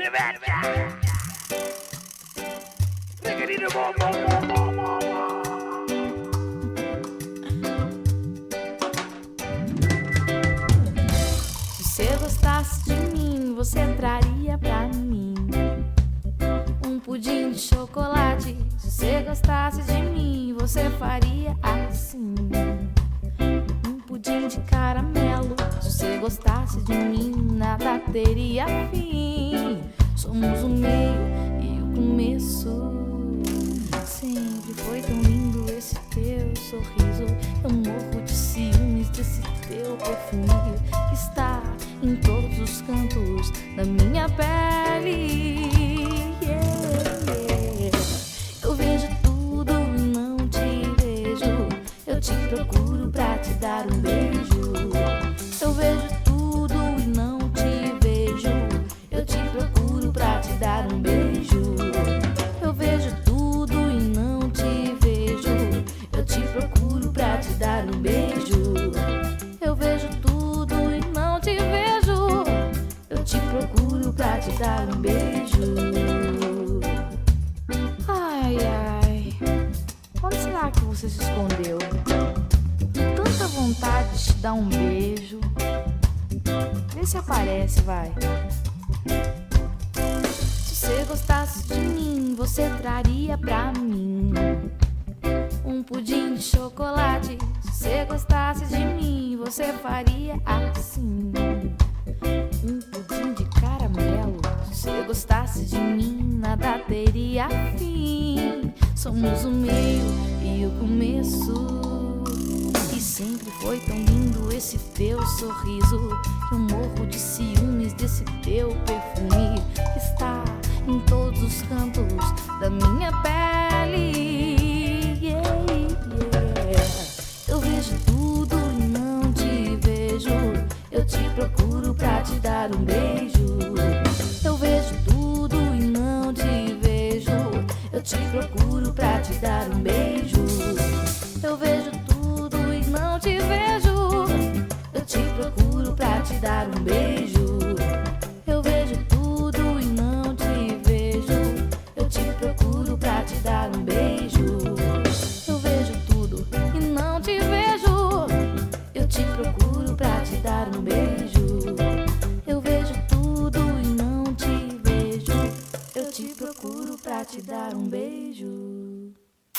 Se você gostasse de mim, você traria pra mim um pudim de chocolate. Se você gostasse de mim, você faria assim. Um pudim de caramelo. Se você gostasse de mim, nada teria fim. Somos o meio e o começo. Sempre foi tão lindo esse teu sorriso. Eu morro de ciúmes desse teu perfume que está em todos os cantos da minha pele. Eu vejo tudo e não te vejo. Eu te procuro pra te dar um beijo. Eu vejo tudo e não te vejo. Eu te procuro pra te dar um beijo. Eu vejo tudo e não te vejo. Eu te procuro pra te dar um beijo. Eu vejo tudo e não te vejo. Eu te procuro pra te dar um beijo. Ai, ai, onde será que você se escondeu? Tanta vontade de te dar um beijo. Vê se aparece, vai. Se você gostasse de mim, você traria pra mim um pudim de chocolate. Se você gostasse de mim, você faria assim. Um pudim de caramelo. Se você gostasse de mim, nada teria fim. Somos o meio e o começo. E sempre foi tão lindo esse teu sorriso. Eu morro de ciúmes desse teu perfume que está em todos os cantos da minha pele. Eu vejo tudo e não te vejo. Eu te procuro pra te dar um beijo. Eu vejo tudo e não te vejo. Eu te procuro pra te dar um beijo. Eu vejo tudo e não te vejo. Eu te procuro pra te dar um beijo.